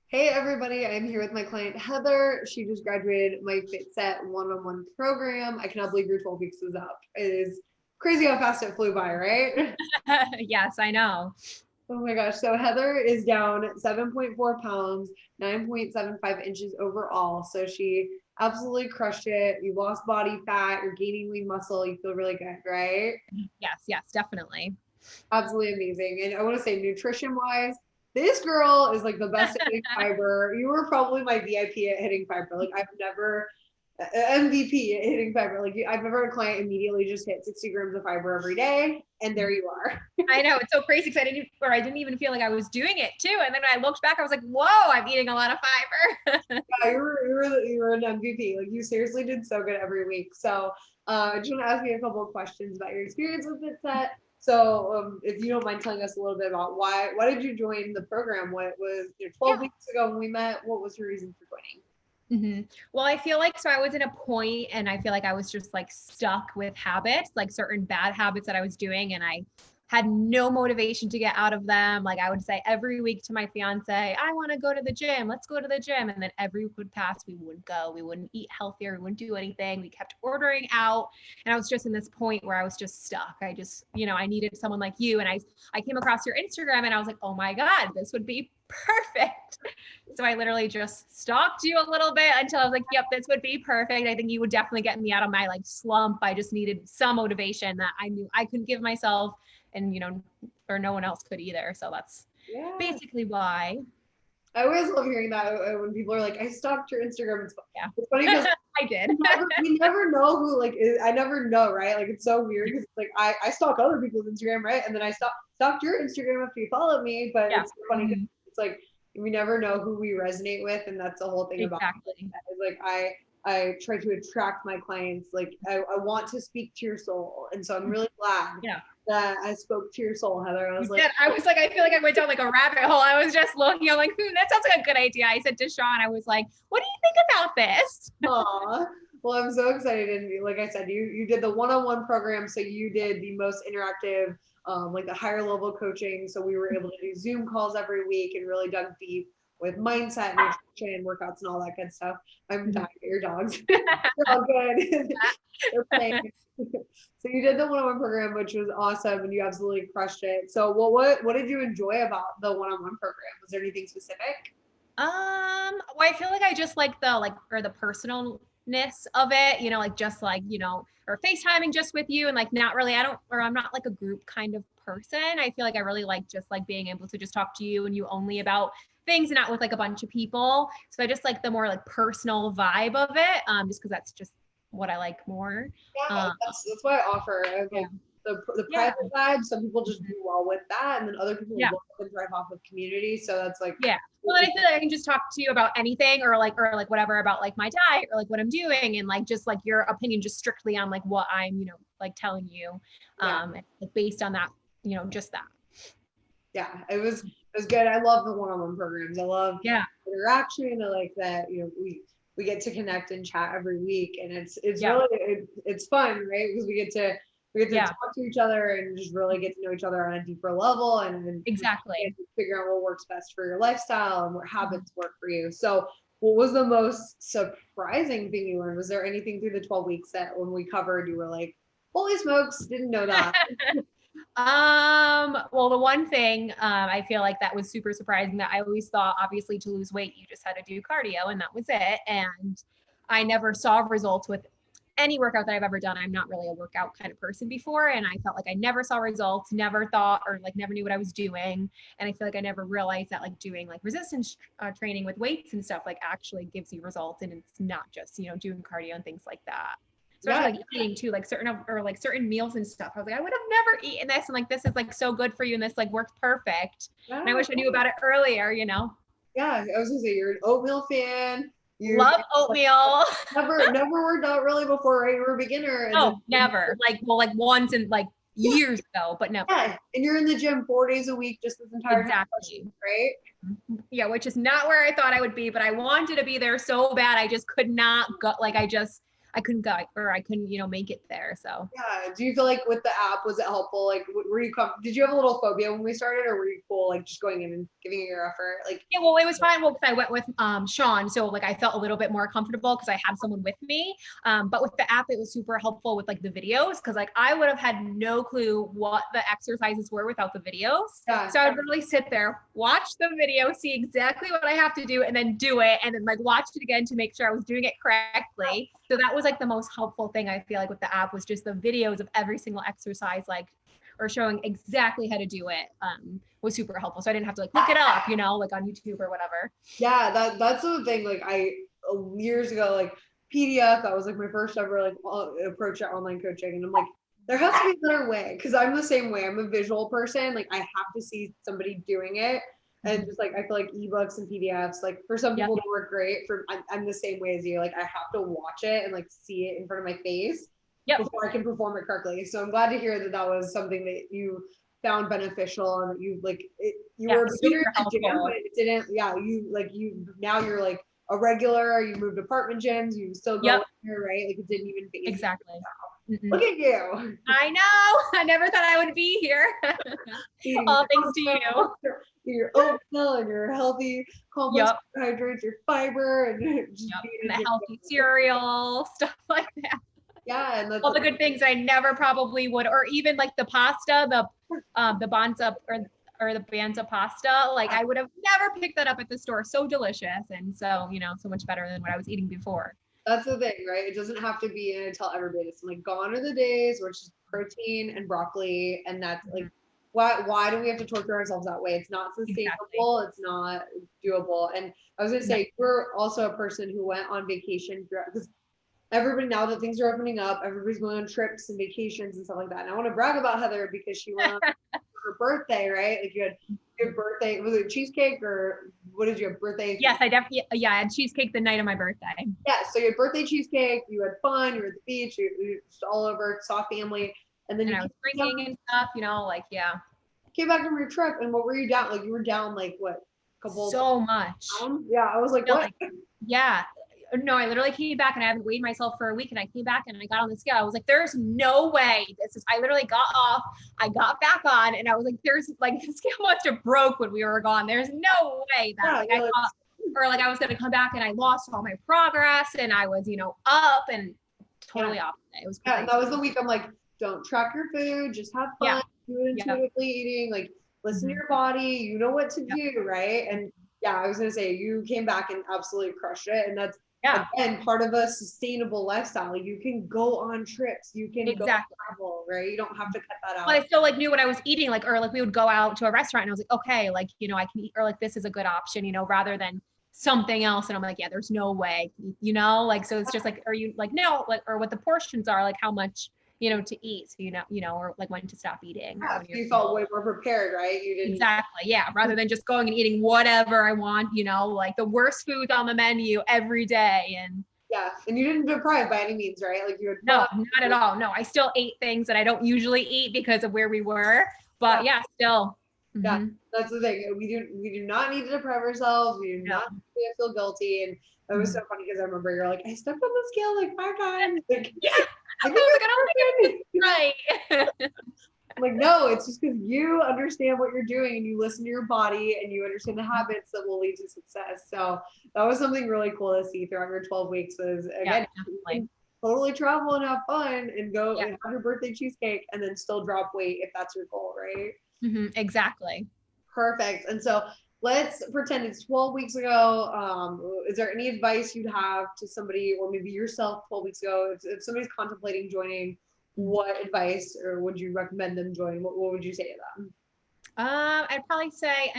Hey everybody, I'm here with my client Heather. She just graduated my Fitset one-on-one program. I cannot believe your 12 weeks is up. It is crazy how fast it flew by, right? Yes, I know. Oh my gosh. So Heather is down 7.4 pounds, 9.75 inches overall. So she absolutely crushed it. You lost body fat, you're gaining lean muscle, you feel really good, right? Yes, definitely. Absolutely amazing. And I want to say, nutrition wise, this girl is like the best at hitting fiber. You were probably my VIP at hitting fiber. Like I've never MVP at hitting fiber. Like I've never had a client immediately just hit 60 grams of fiber every day, and there you are. I know it's so crazy because I didn't even feel like I was doing it too. And then when I looked back, I was like, "Whoa, I'm eating a lot of fiber." Yeah, you were an MVP. Like you seriously did so good every week. So I just want to ask you a couple of questions about your experience with Fitset. So if you don't mind telling us a little bit about why did you join the program? What was 12 Yeah. weeks ago when we met? What was your reason for joining? Well, I feel like so I was in a point and I feel like I was just like stuck with habits, like certain bad habits that I was doing, and I had no motivation to get out of them. Like I would say every week to my fiance, I want to go to the gym. Let's go to the gym. And then every week would pass. We wouldn't go. We wouldn't eat healthier. We wouldn't do anything. We kept ordering out. And I was just in this point where I was just stuck. I just, I needed someone like you. And I came across your Instagram and I was like, oh my God, this would be perfect. So I literally just stalked you a little bit until I was like, yep, this would be perfect. I think you would definitely get me out of my like slump. I just needed some motivation that I knew I couldn't give myself, and or no one else could either. So that's Yeah. basically why. I always love hearing that when people are like, I stalked your Instagram. Yeah. It's funny because I did. we never know who like I never know, right? Like it's so weird because like I stalk other people's Instagram, right? And then I stalked your Instagram after you followed me, but Yeah. it's so funny because it's like we never know who we resonate with, and that's the whole thing about Exactly. that is like I try to attract my clients. Like I want to speak to your soul, and so I'm really glad Yeah. that I spoke to your soul, Heather. I You was like, did. I was like, I feel like I went down like a rabbit hole. I was just looking. I'm like, that sounds like a good idea. I said to Sean, I was like, what do you think about this? aw. Well, I'm so excited. And like I said, you did the one-on-one program. So you did the most interactive, like the higher level coaching. So we were able to do Zoom calls every week and really dug deep with mindset, nutrition, workouts, and all that good stuff. I'm dying at your dogs. They're all good. They're playing. So you did the one-on-one program, which was awesome, and you absolutely crushed it. So what did you enjoy about the one-on-one program? Was there anything specific? Well, I feel like I just like the personalness of it, like just like, or FaceTiming just with you and like not really, I'm not like a group kind of person. I feel like I really like just like being able to just talk to you and you only about things and not with like a bunch of people. So I just like the more like personal vibe of it, just because that's just what I like more. Yeah, Um, that's what I offer. I have yeah. like the Yeah. private vibe. Some people just Mhm. do well with that, and then other people Yeah. love and thrive off of community. So that's like, Yeah. Well, and I feel like I can just talk to you about anything or like whatever about like my diet or like what I'm doing and like just like your opinion just strictly on like what I'm, like telling you. yeah, And, like based on that, just that. yeah. It was good. I love the one-on-one programs. I love Yeah. interaction. I like that. We get to connect and chat every week, and it's Yeah. really it's fun, right? Because we get to Yeah. talk to each other and just really get to know each other on a deeper level, and Exactly. figure out what works best for your lifestyle and what Mhm. habits work for you. So, what was the most surprising thing you learned? Was there anything through the 12 weeks that when we covered, you were like, holy smokes, didn't know that? Well, the one thing I feel like that was super surprising that I always thought, obviously, to lose weight, you just had to do cardio and that was it. And I never saw results with any workout that I've ever done. I'm not really a workout kind of person before. And I felt like I never saw results, never thought, or like never knew what I was doing. And I feel like I never realized that like doing like resistance training with weights and stuff like actually gives you results. And it's not just, doing cardio and things like that. Yeah, Especially like eating too, like certain meals and stuff. I was like, I would have never eaten this. And like, this is like so good for you. And this like works perfect. And I yeah, wish I knew about it earlier. yeah. I was gonna say you're an oatmeal fan. You Love like, oatmeal. never worked out really before, right? You were a beginner, and then Oh, never. Like, well, like once in like yeah, years ago, but never. yeah. And you're in the gym 4 days a week just this entire time, Exactly. right? Yeah, which is not where I thought I would be, but I wanted to be there so bad. I just could not go. Like, I couldn't go, or I couldn't, make it there. So Yeah. Do you feel like with the app, was it helpful? Like, were you did you have a little phobia when we started, or were you cool, like just going in and giving it your effort? Like, yeah, well, it was fine. Well, because I went with Sean, so like I felt a little bit more comfortable because I had someone with me. But with the app, it was super helpful with like the videos, because like I would have had no clue what the exercises were without the videos. yeah. So I'd really sit there, watch the video, see exactly what I have to do, and then do it, and then like watch it again to make sure I was doing it correctly. So that was like the most helpful thing I feel like with the app, was just the videos of every single exercise, like, or showing exactly how to do it, was super helpful. So I didn't have to like look it up, like on YouTube or whatever. Yeah, that's the thing. Like, I years ago, like PDF, that was like my first ever like approach to online coaching, and I'm like, there has to be a better way, because I'm the same way. I'm a visual person. Like, I have to see somebody doing it, and just like I feel like ebooks and PDFs, like for some people, they work great. I'm the same way as you. Like, I have to watch it and like see it in front of my face before I can perform it correctly. So I'm glad to hear that that was something that you found beneficial, and that you like it, you were a beginner at the gym, but it didn't. Yeah, you now you're like a regular. You moved apartment gyms. You still go here, right? Like, it didn't even phase exactly. Look at you. I know. I never thought I would be here. All thanks to you. Your oatmeal and your healthy complex carbohydrates, your fiber, and just and the healthy cereal, stuff like that. Yeah, and all the good things I never probably would, or even like the pasta, the banza or the banza pasta. Like, I would have never picked that up at the store. So delicious, and so so much better than what I was eating before. That's the thing, right? It doesn't have to be, and I tell everybody this. I'm like, gone are the days where it's just protein and broccoli, and that's like, why do we have to torture ourselves that way? It's not sustainable. It's not doable. And I was gonna say, you're also a person who went on vacation because everybody, now that things are opening up, everybody's going on trips and vacations and stuff like that. And I want to brag about Heather because she went on her birthday, right? Like, you had your birthday, was it cheesecake, or what did you have, birthday? Yes, I definitely, I had cheesecake the night of my birthday. Yeah, so you had birthday cheesecake, you had fun, you were at the beach, you were just all over, saw family, and then I was drinking and stuff, came back from your trip, and what were you down? Like, you were down like what? So much. Yeah, I was like, what? No, I literally came back, and I haven't weighed myself for a week, and I came back and I got on the scale. I was like, there's no way I literally got off, I got back on, and I was like, there's like, the scale must have broke when we were gone. There's no way that I thought, or like I was going to come back and I lost all my progress, and I was, up, and totally opposite. It was crazy. That was the week I'm like, don't track your food, just have fun, do it intuitively eating, like, listen to your body, you know what to do, right? And I was gonna say, you came back and absolutely crushed it, and that's again part of a sustainable lifestyle. You can go on trips, you can go travel, right? You don't have to cut that out. But I still like knew what I was eating, like, or like we would go out to a restaurant, and I was like, okay, like, I can eat, or like, this is a good option, rather than something else. And I'm like, there's no way, like, so it's just like, are you like, no, like, or what the portions are, like how much, to eat, so or like when to stop eating. Yeah, so you felt way more prepared, right? You didn't rather than just going and eating whatever I want, like the worst foods on the menu every day. And and you didn't deprive by any means, right? Like, you had not at all. No, I still ate things that I don't usually eat because of where we were, but still. Yeah, that's the thing. We do not need to deprive ourselves. We do not need to feel guilty. And it was so funny because I remember you're like, I stepped on the scale like 5 times. Like, I was like, right. I'm like, no, it's just because you understand what you're doing, and you listen to your body, and you understand the habits that will lead to success. So that was something really cool to see throughout your 12 weeks. Was again, totally travel and have fun, and go and have your birthday cheesecake, and then still drop weight if that's your goal, right? Exactly. Perfect. And so let's pretend it's 12 weeks ago. Is there any advice you'd have to somebody, or maybe yourself 12 weeks ago, if somebody's contemplating joining, what advice or would you recommend them join? What would you say to them? I'd probably say,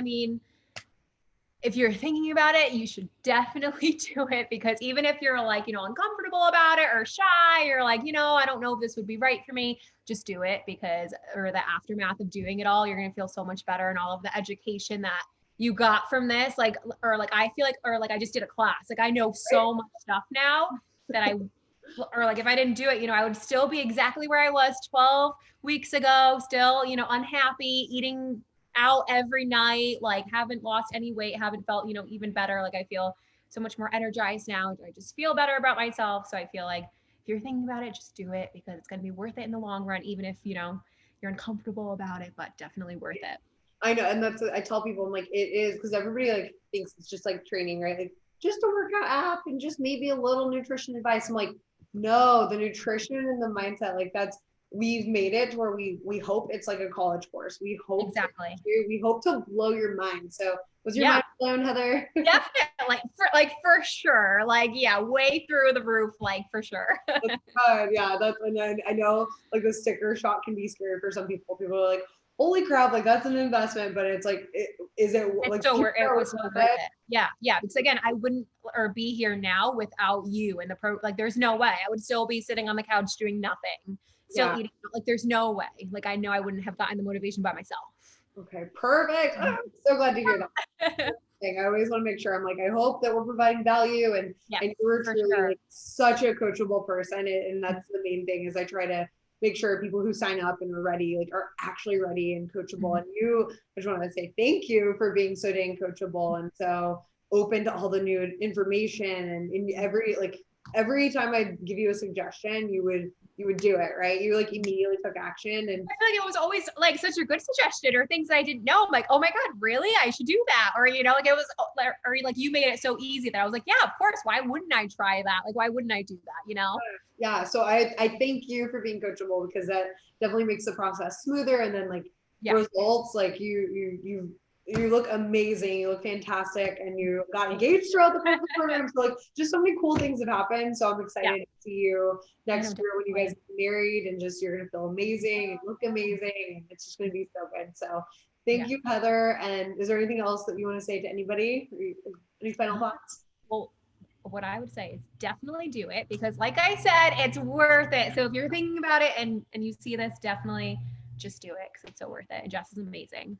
if you're thinking about it, you should definitely do it, because even if you're like, uncomfortable about it or shy, or like, I don't know if this would be right for me, just do it, because, or the aftermath of doing it all, you're going to feel so much better, and all of the education that you got from this, like, or like, I feel like, or like I just did a class, like I know so much stuff now that or like if I didn't do it, I would still be exactly where I was 12 weeks ago, still, unhappy, eating out every night, like haven't lost any weight, haven't felt, even better. Like I feel so much more energized now. I just feel better about myself. So I feel like if if you're thinking about it, just do it because it's going to be worth it in the long run, even if, you're uncomfortable about it, but definitely worth it. I know. And that's, I tell people, I'm like, it is, because everybody like thinks it's just like training, right? Like just a workout app and just maybe a little nutrition advice. I'm like, no, the nutrition and the mindset, like we've made it to where we hope it's like a college course. We hope Exactly. we hope to blow your mind. So was your Yeah. mind blown, Heather? Definitely. For sure. Like, yeah, way through the roof, like for sure. Yeah, that's, and then I know like the sticker shock can be scary for some people. People are like, holy crap, like that's an investment, but it's like, is it like So it was so worth it. Yeah. Because again, I wouldn't or be here now without you and like there's no way. I would still be sitting on the couch doing nothing, still eating. Like there's no way. Like I know I wouldn't have gotten the motivation by myself. Okay, perfect. Oh, I'm so glad to hear that. I always want to make sure, I'm like, I hope that we're providing value, and you were truly like such a coachable person, and that's the main thing, is I try to make sure people who sign up and are ready, like are actually ready and coachable. And I just want to say thank you for being so dang coachable and so open to all the new information, and in every time I give you a suggestion, you would do it, right? You like immediately took action. And I feel like it was always like such a good suggestion, or things that I didn't know. I'm like, oh my God, really? I should do that. Or, like it was, or like you made it so easy that I was like, yeah, of course. Why wouldn't I try that? Like, why wouldn't I do that? Yeah. So I thank you for being coachable, because that definitely makes the process smoother. And then like results, like you look amazing, you look fantastic, and you got engaged throughout the program. So like just so many cool things have happened. So I'm excited to see you next year when you guys get married, and just you're gonna feel amazing and look amazing, and it's just gonna be so good. So thank you, Heather. And is there anything else that you want to say to anybody? Any final thoughts? Well, what I would say is definitely do it, because like I said, it's worth it. So if you're thinking about it and you see this, definitely just do it, because it's so worth it. And Jess is amazing.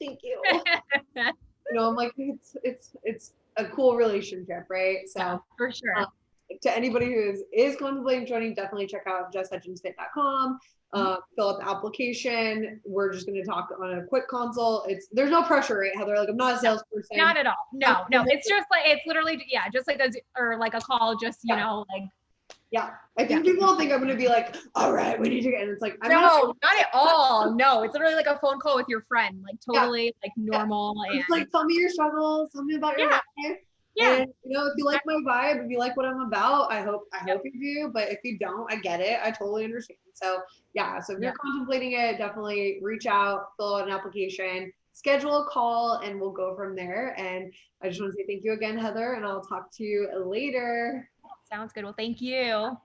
Thank you. I'm like, it's a cool relationship, right? So yeah, for sure. To anybody who is contemplating joining, definitely check out jesshutchinsfit.com. Fill out the application. We're just going to talk on a quick consult. There's no pressure, right, Heather? Like I'm not a salesperson. Not at all. No. It's just like, it's literally, just like a call, just, like. Yeah. I think people think I'm going to be like, all right, we need to get, and it's like, not at all. No, it's literally like a phone call with your friend, like totally like normal. And it's like, tell me your struggles, tell me about your life. Yeah. And if you like my vibe, if you like what I'm about, I hope you do. But if you don't, I get it. I totally understand. So so if you're contemplating it, definitely reach out, fill out an application, schedule a call, and we'll go from there. And I just want to say thank you again, Heather, and I'll talk to you later. Sounds good. Well, thank you.